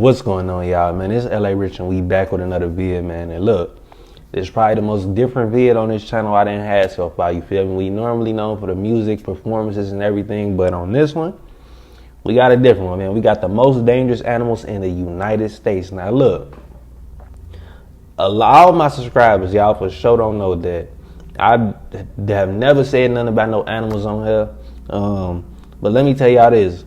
What's going on, y'all, man? It's LA Rich and we back with another vid, man. And look, this is probably the most different vid on this channel I done had so far, you feel me? We normally known for the music, performances, and everything, but on this one, we got a different one, man. We got the most dangerous animals in the United States. Now look, a lot of my subscribers, y'all for sure don't know that I have never said nothing about no animals on here. But let me tell y'all this.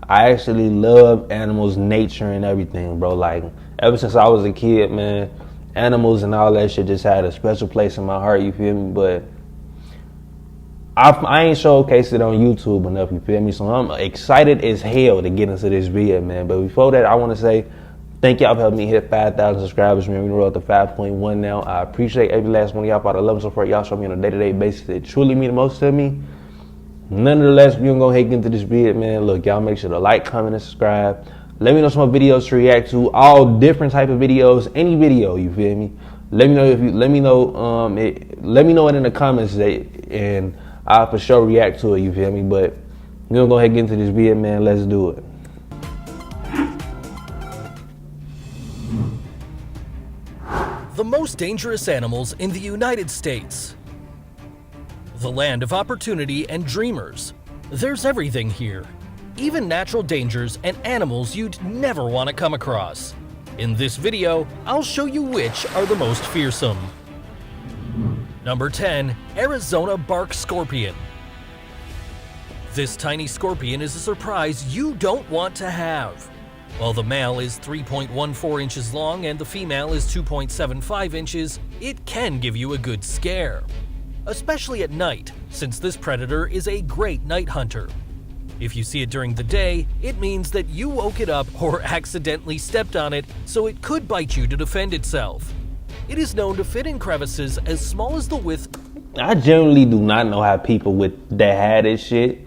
I actually love animals, nature, and everything, bro. Like, ever since I was a kid, man, animals and all that shit just had a special place in my heart, you feel me? But I ain't showcased it on YouTube enough, you feel me? So I'm excited as hell to get into this video, man. But before that, I want to say thank y'all for helping me hit 5,000 subscribers, man. We're up to 5.1 now. I appreciate every last one of y'all for the love and support y'all show me on a day-to-day basis. It truly means the most to me. Nonetheless, we're gonna go into this video, man. Look, y'all make sure to like, comment, and subscribe. Let me know some videos to react to, all different type of videos, any video, you feel me? Let me know if you let me know it in the comments, and I'll for sure react to it, you feel me? But we're gonna go ahead and get into this video, man. Let's do it. The most dangerous animals in the United States. The land of opportunity and dreamers. There's everything here, even natural dangers and animals you'd never want to come across. In this video, I'll show you which are the most fearsome. Number 10, Arizona bark scorpion. This tiny scorpion is a surprise you don't want to have. While the male is 3.14 inches long and the female is 2.75 inches, it can give you a good scare. Especially at night, since this predator is a great night hunter. If you see it during the day, it means that you woke it up or accidentally stepped on it, so it could bite you to defend itself. It is known to fit in crevices as small as the width. I generally do not know how people that had this shit.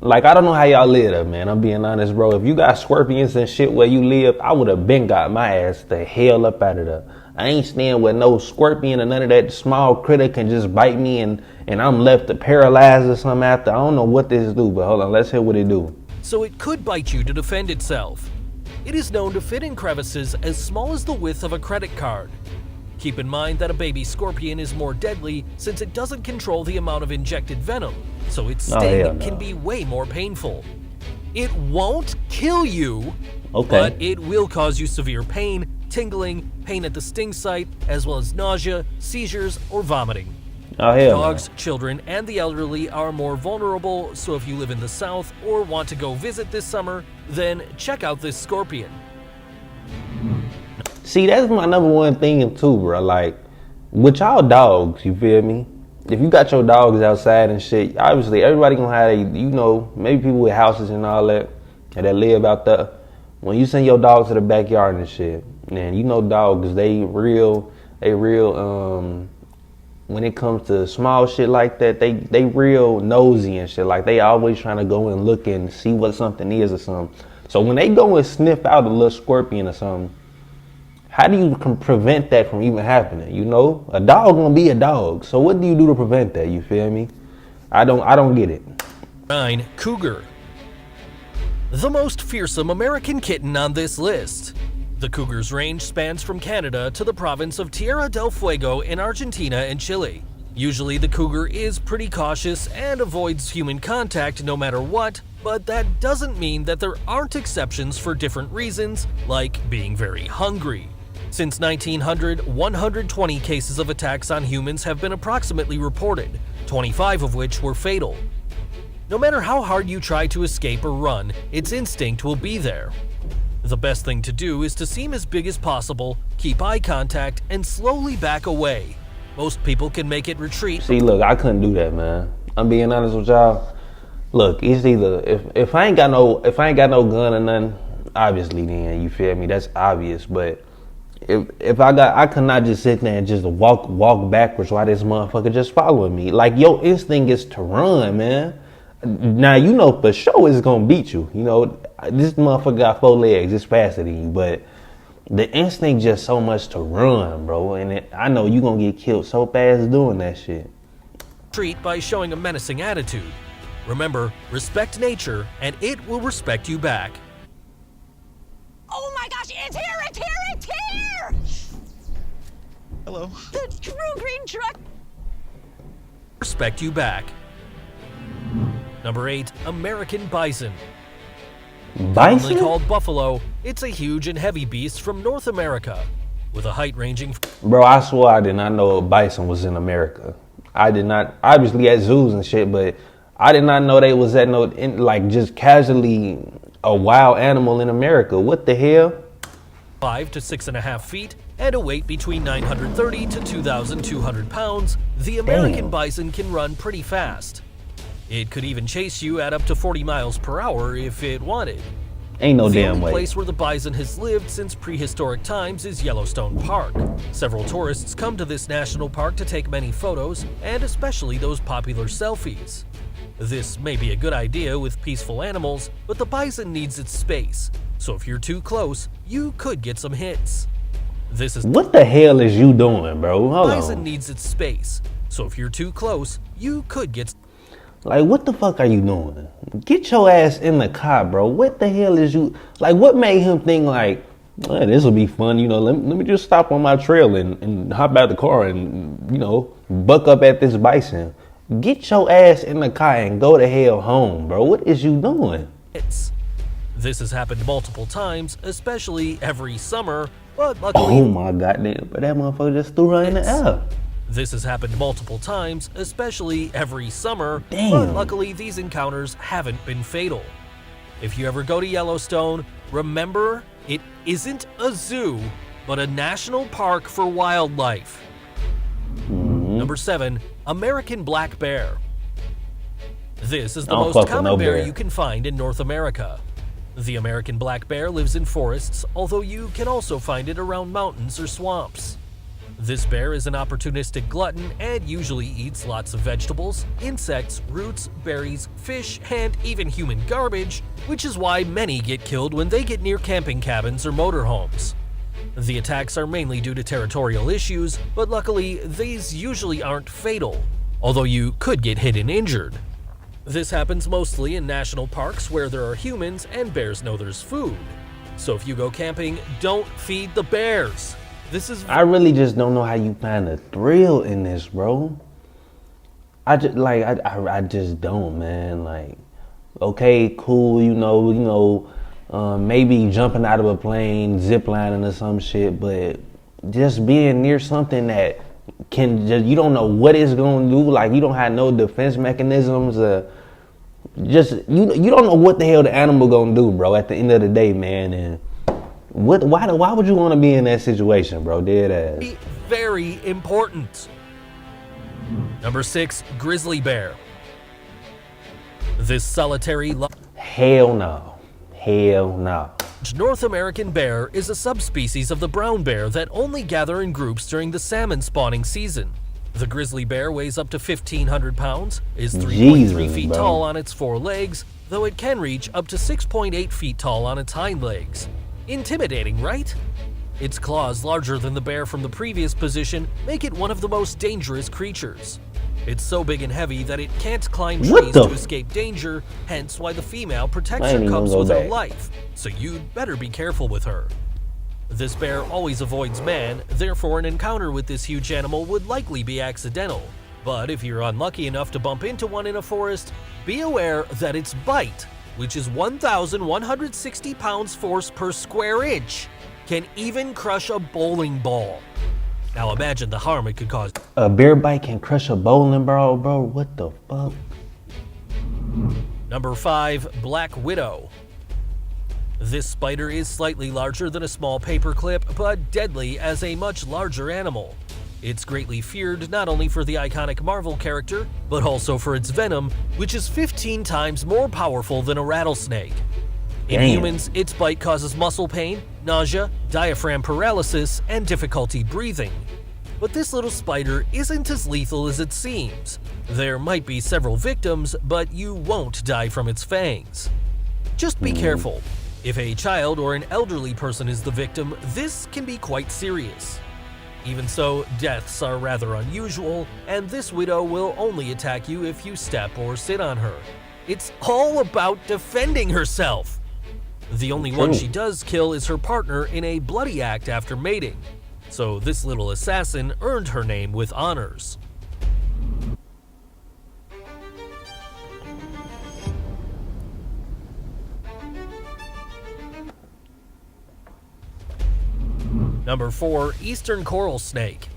Like, I don't know how y'all live up, man. I'm being honest, bro. If you got scorpions and shit where you live, I would have been got my ass the hell up out of there. I ain't staying with no scorpion or none of that. Small critter can just bite me and I'm left to paralyze or something after. I don't know what this do, but hold on, let's hear what it do. So it could bite you to defend itself. It is known to fit in crevices as small as the width of a credit card. Keep in mind that a baby scorpion is more deadly since it doesn't control the amount of injected venom, so its sting can be way more painful. It won't kill you, but it will cause you severe pain, tingling, pain at the sting site, as well as nausea, seizures, or vomiting. Dogs, children, and the elderly are more vulnerable, so if you live in the South or want to go visit this summer, then check out this scorpion. See, that's my number one thing too, bro. Like, with y'all dogs, you feel me? If you got your dogs outside and shit, obviously everybody gonna have, maybe people with houses and all that live out there. When you send your dogs to the backyard and shit, and dogs, they real, when it comes to small shit like that, they real nosy and shit. Like, they always trying to go and look and see what something is or something. So when they go and sniff out a little scorpion or something, how do you prevent that from even happening? A dog gonna be a dog. So what do you do to prevent that? You feel me? I don't get it. 9. Cougar. The most fearsome American kitten on this list. The cougar's range spans from Canada to the province of Tierra del Fuego in Argentina and Chile. Usually the cougar is pretty cautious and avoids human contact no matter what, but that doesn't mean that there aren't exceptions for different reasons, like being very hungry. Since 1900, 120 cases of attacks on humans have been approximately reported, 25 of which were fatal. No matter how hard you try to escape or run, its instinct will be there. The best thing to do is to seem as big as possible, keep eye contact, and slowly back away. Most people can make it retreat. See, look, I couldn't do that, man. I'm being honest with y'all. Look, it's either if I ain't got no gun or nothing, obviously then, you feel me? That's obvious. But if I could not just sit there and just walk backwards while this motherfucker just following me. Like, your instinct is to run, man. Now for sure it's gonna beat you. This motherfucker got 4 legs, it's faster than you, but the instinct just so much to run, bro. And I know you gonna get killed so fast doing that shit. Treat by showing a menacing attitude. Remember, respect nature and it will respect you back. Oh my gosh, Hello. The true green truck. Respect you back. Number 8, American bison. Commonly Bison? called buffalo, it's a huge and heavy beast from North America, with a height ranging. Bro, I swear I did not know a bison was in America. I did not, obviously at zoos and shit, but I did not know they was at like just casually a wild animal in America. What the hell? 5 to 6.5 feet and a weight between 930 to 2,200 pounds, the American bison can run pretty fast. It could even chase you at up to 40 miles per hour if it wanted. Ain't no The damn only way. place where the bison has lived since prehistoric times is Yellowstone Park. Several tourists come to this national park to take many photos, and especially those popular selfies. This may be a good idea with peaceful animals, but the bison needs its space, so if you're too close, you could get some hits. This is What the hell is you doing, bro? Hold bison on. needs its space, so if you're too close, you could get. Like, what the fuck are you doing? Get your ass in the car, bro. What the hell is you, like, what made him think like, well, this will be fun, you know, let me just stop on my trail and hop out the car and, you know, buck up at this bison. Get your ass in the car and go the hell home, bro. What is you doing? Hits. This has happened multiple times, especially every summer, but Oh luckily my goddamn, but that motherfucker just threw her in the air. this has happened multiple times, especially every summer, but Damn. luckily these encounters haven't been fatal. If you ever go to Yellowstone, remember it isn't a zoo, but a national park for wildlife. Number 7, American black bear. This is the I don't most fuck with common no bear bear. you can find in North America. The American black bear lives in forests, although you can also find it around mountains or swamps. This bear is an opportunistic glutton and usually eats lots of vegetables, insects, roots, berries, fish, and even human garbage, which is why many get killed when they get near camping cabins or motorhomes. The attacks are mainly due to territorial issues, but luckily these usually aren't fatal, although you could get hit and injured. This happens mostly in national parks where there are humans and bears know there's food. So if you go camping, don't feed the bears. This is I really just don't know how you find a thrill in this, bro. I just like I just don't, man. Like, okay, cool, maybe jumping out of a plane, zip lining or some shit, but just being near something that can just, you don't know what it's gonna do. Like, you don't have no defense mechanisms. Just you don't know what the hell the animal gonna do, bro. At the end of the day, man, and. Why would you want to be in that situation, bro? Dead ass. very important. Number 6, grizzly bear. This solitary Hell no. Hell no. North American bear is a subspecies of the brown bear that only gather in groups during the salmon spawning season. The grizzly bear weighs up to 1,500 pounds, is 3.3 Jesus, feet bro. tall on its 4 legs, though it can reach up to 6.8 feet tall on its hind legs. Intimidating, right? Its claws, larger than the bear from the previous position, make it one of the most dangerous creatures. It's so big and heavy that it can't climb What trees the to escape danger, hence why the female protects I ain't her even cubs gonna with go her back. life, so you'd better be careful with her. This bear always avoids man, therefore an encounter with this huge animal would likely be accidental. But if you're unlucky enough to bump into one in a forest, be aware that its bite, which is 1,160 pounds force per square inch, can even crush a bowling ball. Now imagine the harm it could cause. A bear bite can crush a bowling ball, bro. What the fuck? Number 5, Black Widow. This spider is slightly larger than a small paperclip, but deadly as a much larger animal. It's greatly feared not only for the iconic Marvel character, but also for its venom, which is 15 times more powerful than a rattlesnake. In Damn. humans, its bite causes muscle pain, nausea, diaphragm paralysis, and difficulty breathing. But this little spider isn't as lethal as it seems. There might be several victims, but you won't die from its fangs. Just be careful. If a child or an elderly person is the victim, this can be quite serious. Even so, deaths are rather unusual, and this widow will only attack you if you step or sit on her. It's all about defending herself. The only one True. she does kill is her partner in a bloody act after mating. so this little assassin earned her name with honors. Number 4. Eastern coral snake.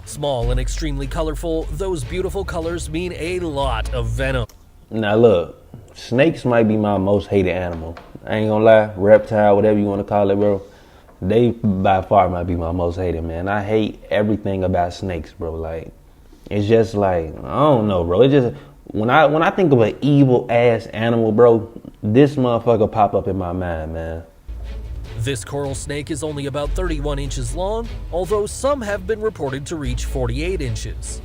Small and extremely colorful, those beautiful colors mean a lot of venom. Now look, snakes might be my most hated animal. I ain't gonna lie, reptile, whatever you wanna call it, bro. They by far might be my most hated, man. I hate everything about snakes, bro. Like, it's just like, I don't know, bro. It just, when I think of an evil ass animal, bro, this motherfucker pop up in my mind, man. This coral snake is only about 31 inches long, although some have been reported to reach 48 inches.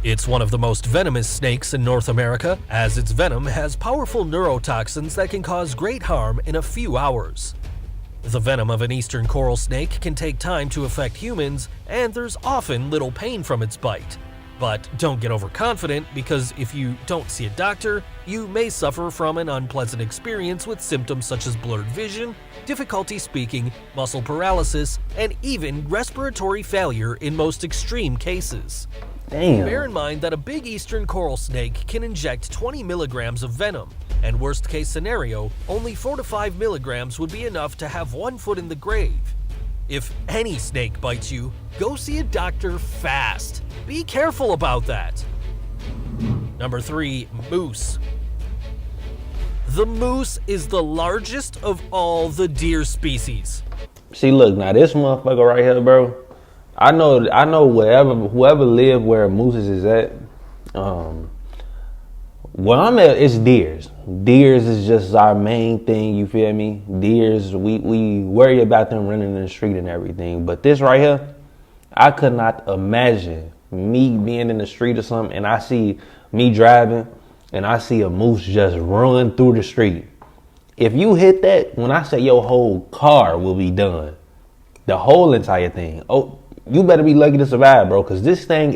It's one of the most venomous snakes in North America, as its venom has powerful neurotoxins that can cause great harm in a few hours. The venom of an eastern coral snake can take time to affect humans, and there's often little pain from its bite. But don't get overconfident, because if you don't see a doctor, you may suffer from an unpleasant experience with symptoms such as blurred vision, difficulty speaking, muscle paralysis, and even respiratory failure in most extreme cases. Damn. Bear in mind that a big eastern coral snake can inject 20 milligrams of venom, and worst case scenario, only 4 to 5 milligrams would be enough to have one foot in the grave. If any snake bites you, go see a doctor fast. Be careful about that. Number 3. Moose. The moose is the largest of all the deer species. See, look, now this motherfucker right here, bro. I know whoever live where mooses is at. Where I'm at, it's deers. Deers is just our main thing, you feel me? Deers, we worry about them running in the street and everything. But this right here, I could not imagine me being in the street or something and I see me driving and I see a moose just run through the street. If you hit that, when I say your whole car will be done, the whole entire thing, oh, you better be lucky to survive, bro, because this thing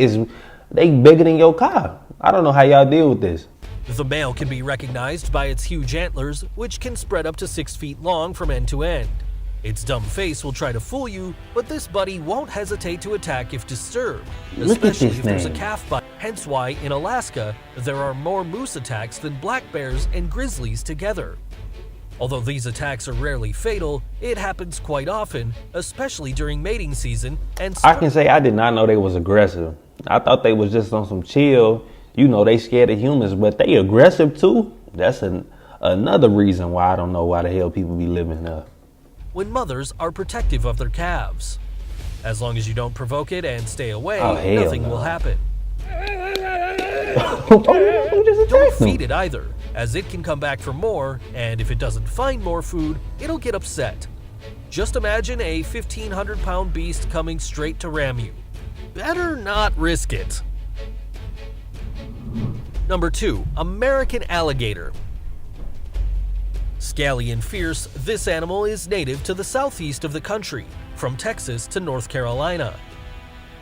they bigger than your car. I don't know how y'all deal with this. The male can be recognized by its huge antlers, which can spread up to 6 feet long from end to end. Its dumb face will try to fool you, but this buddy won't hesitate to attack if disturbed, especially if there's a calf bite. Hence why, in Alaska, there are more moose attacks than black bears and grizzlies together. Although these attacks are rarely fatal, it happens quite often, especially during mating season. And I can say I did not know they was aggressive. I thought they was just on some chill. You know, they scared of humans, but they aggressive too. That's another reason why I don't know why the hell people be living there. When mothers are protective of their calves. As long as you don't provoke it and stay away, nothing will happen. Don't feed it either, as it can come back for more, and if it doesn't find more food, it'll get upset. Just imagine a 1,500-pound beast coming straight to ram you. Better not risk it. Number 2. American alligator. Scaly and fierce, this animal is native to the southeast of the country, from Texas to North Carolina.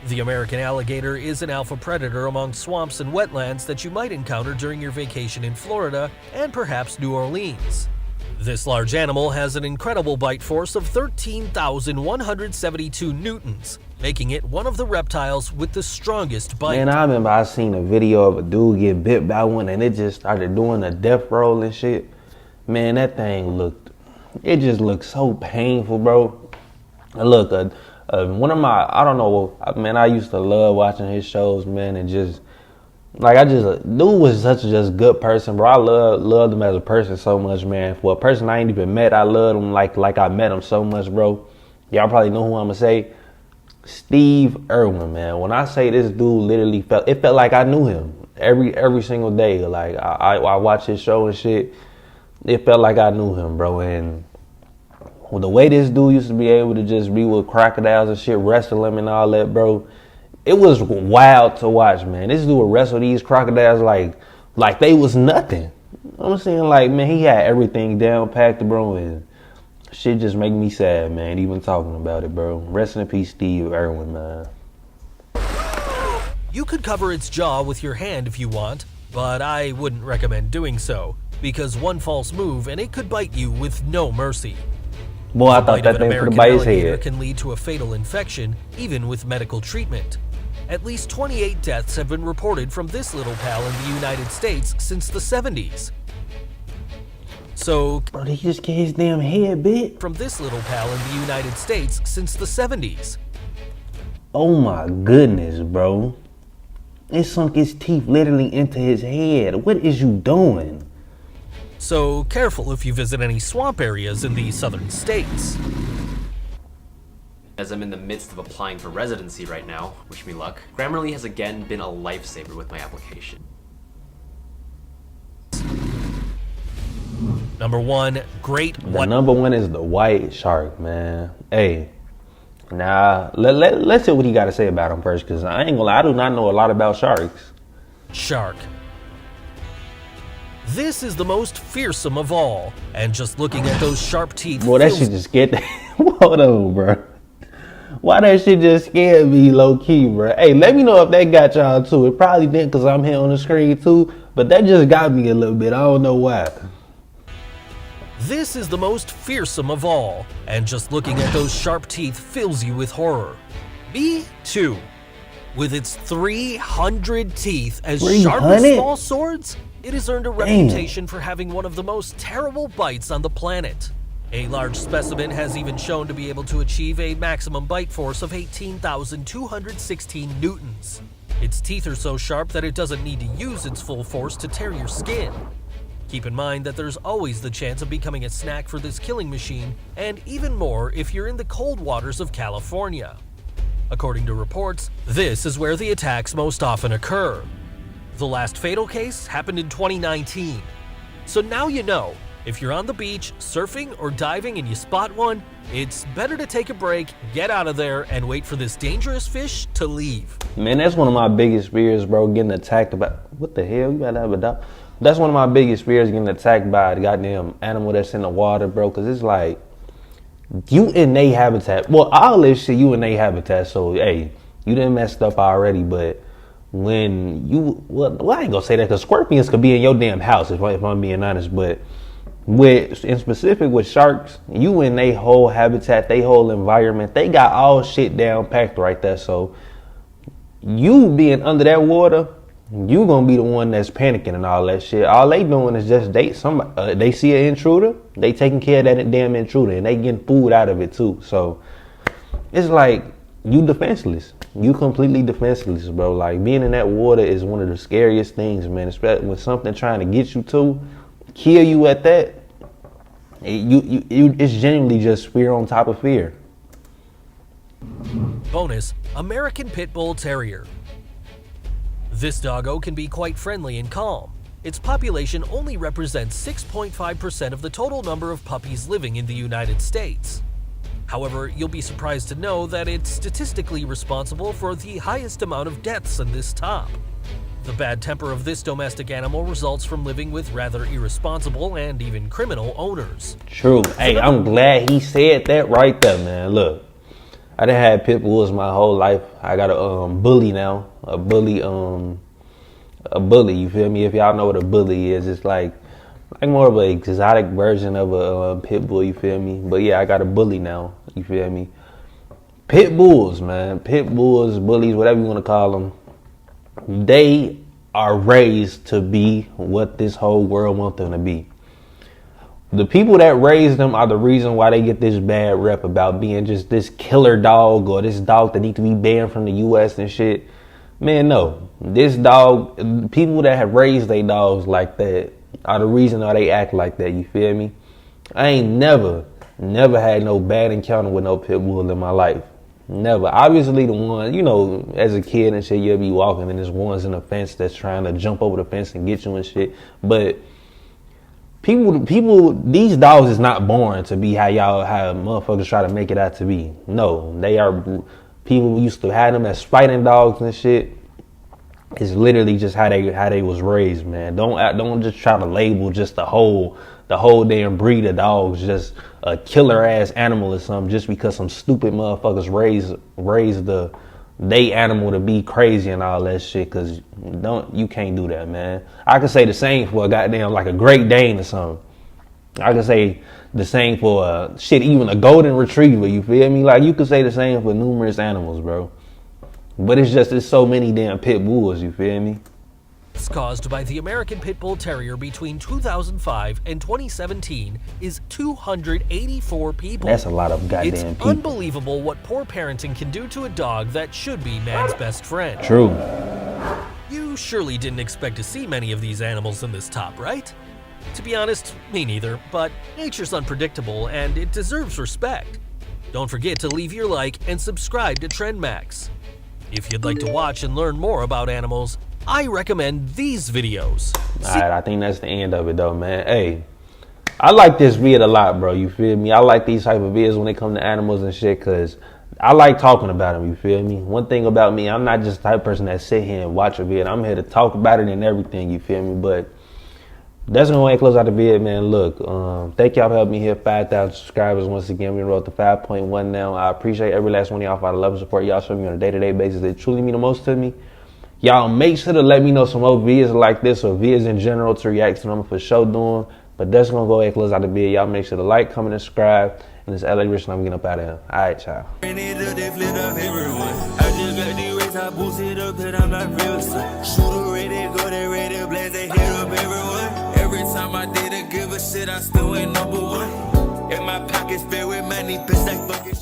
The American alligator is an alpha predator among swamps and wetlands that you might encounter during your vacation in Florida and perhaps New Orleans. This large animal has an incredible bite force of 13,172 newtons, making it one of the reptiles with the strongest bite. Man, I remember I seen a video of a dude get bit by one and it just started doing a death roll and shit. Man, that thing looked so painful, bro. Look, one of my, I don't know, man, I used to love watching his shows, man, and just, like, dude was such a just good person, bro. I loved him as a person so much, man. For a person I ain't even met, I loved him like I met him so much, bro. Y'all probably know who I'm gonna say. Steve Irwin, man. When I say this dude literally felt like I knew him every single day. Like, I watched his show and shit. It felt like I knew him, bro. And the way this dude used to be able to just be with crocodiles and shit, wrestle them and all that, bro, it was wild to watch, man. This dude would wrestle these crocodiles like they was nothing. I'm saying, like, man, he had everything down packed, bro, and shit just make me sad, man, even talking about it, bro. Rest in peace, Steve Irwin, man. You could cover its jaw with your hand if you want, but I wouldn't recommend doing so, because one false move and it could bite you with no mercy. Boy, I The thought bite of that an thing for the American bite his alligator head. can lead to a fatal infection, even with medical treatment. At least 28 deaths have been reported from this little pal in the United States since the 70s. So, Bro, he just get his damn head bit. from this little pal in the United States since the 70s. Oh my goodness, bro. It sunk his teeth literally into his head. What is you doing? So careful if you visit any swamp areas in the southern states. As I'm in the midst of applying for residency right now, wish me luck, Grammarly has again been a lifesaver with my application. Number 1, great The white. number one is the white shark, man. Hey, nah, let's see what he got to say about him first, because I ain't gonna lie, I do not know a lot about sharks. Shark. This is the most fearsome of all, and just looking at those sharp teeth Boy, that fills shit just scared the... Hold on, bro. Why that shit just scared me low-key, bro? Hey, let me know if that got y'all too. It probably didn't, because I'm here on the screen too, but that just got me a little bit. I don't know why. This is the most fearsome of all, and just looking at those sharp teeth fills you with horror. B2. With its 300 teeth as sharp as 300? small swords, it has earned a reputation for having one of the most terrible bites on the planet. A large specimen has even shown to be able to achieve a maximum bite force of 18,216 newtons. Its teeth are so sharp that it doesn't need to use its full force to tear your skin. Keep in mind that there's always the chance of becoming a snack for this killing machine, and even more if you're in the cold waters of California. According to reports, this is where the attacks most often occur. The last fatal case happened in 2019. So now you know, if you're on the beach, surfing or diving and you spot one, it's better to take a break, get out of there, and wait for this dangerous fish to leave. Man, that's one of my biggest fears, bro, getting attacked by... What the hell? You gotta have a dog. That's one of my biggest fears, getting attacked by a goddamn animal that's in the water, bro, because it's like, you in their habitat. Well, all this shit, you in their habitat, so, hey, you done messed up already, but when you... Well, I ain't gonna say that, because scorpions could be in your damn house, if I'm being honest, but in specific with sharks, you in their whole habitat, their whole environment, they got all shit down packed right there, so you being under that water, you gonna be the one that's panicking and all that shit. All they doing is just they see an intruder, they taking care of that damn intruder, and they getting food out of it too. So it's like you defenseless. You completely defenseless, bro. Like being in that water is one of the scariest things, man. Especially when something trying to get you to kill you at that. It's genuinely just fear on top of fear. Bonus, American Pit Bull Terrier. This doggo can be quite friendly and calm. Its population only represents 6.5% of the total number of puppies living in the United States. However, you'll be surprised to know that it's statistically responsible for the highest amount of deaths in this top. The bad temper of this domestic animal results from living with rather irresponsible and even criminal owners. True. Hey, I'm glad he said that right there, man. Look, I done had pit bulls my whole life. I got a bully now. A bully, you feel me? If y'all know what a bully is, it's like more of an exotic version of a pit bull, you feel me? But yeah, I got a bully now, you feel me? Pit bulls, man. Pit bulls, bullies, whatever you want to call them. They are raised to be what this whole world wants them to be. The people that raise them are the reason why they get this bad rep about being just this killer dog or this dog that need to be banned from the U.S. and shit. Man, no. This dog, people that have raised their dogs like that are the reason why they act like that, you feel me? I ain't never had no bad encounter with no pit bull in my life. Never. Obviously the one, you know, as a kid and shit, you'll be walking and there's ones in the fence that's trying to jump over the fence and get you and shit. But people, these dogs is not born to be how motherfuckers try to make it out to be. No, they are, people used to have them as fighting dogs and shit. It's literally just how they was raised, man. Don't just try to label just the whole damn breed of dogs just a killer ass animal or something just because some stupid motherfuckers raised they animal to be crazy and all that shit, cause you can't do that, man. I could say the same for a goddamn like a Great Dane or something. I could say the same for shit, even a golden retriever. You feel me? Like you could say the same for numerous animals, bro. But it's so many damn pit bulls. You feel me? Deaths caused by the American Pit Bull Terrier between 2005 and 2017 is 284 people. That's a lot of goddamn it's people. Unbelievable what poor parenting can do to a dog that should be man's best friend. True. You surely didn't expect to see many of these animals in this top, right? To be honest, me neither, but nature's unpredictable and it deserves respect. Don't forget to leave your like and subscribe to TrendMax. If you'd like to watch and learn more about animals, I recommend these videos. Alright, I think that's the end of it though, man. Hey, I like this vid a lot, bro. You feel me? I like these type of vids when they come to animals and shit, cause I like talking about them. You feel me? One thing about me, I'm not just the type of person that sit here and watch a vid. I'm here to talk about it and everything. You feel me? But that's gonna go ahead and close out the vid, man. Look, thank y'all for helping me hit 5,000 subscribers once again. We wrote to 5.1 now. I appreciate every last one of y'all for the love and support y'all show me on a day-to-day basis. They truly mean the most to me. Y'all make sure to let me know some more vids like this or vids in general to react to them for sure doing. But that's gonna go ahead and close out the vid. Y'all make sure to like, comment, and subscribe. And it's LA Rich and I'm getting up out of here. Alright, y'all. Every time I didn't give a shit, I still ain't number one. In my pockets filled with money, bitch, like fucking.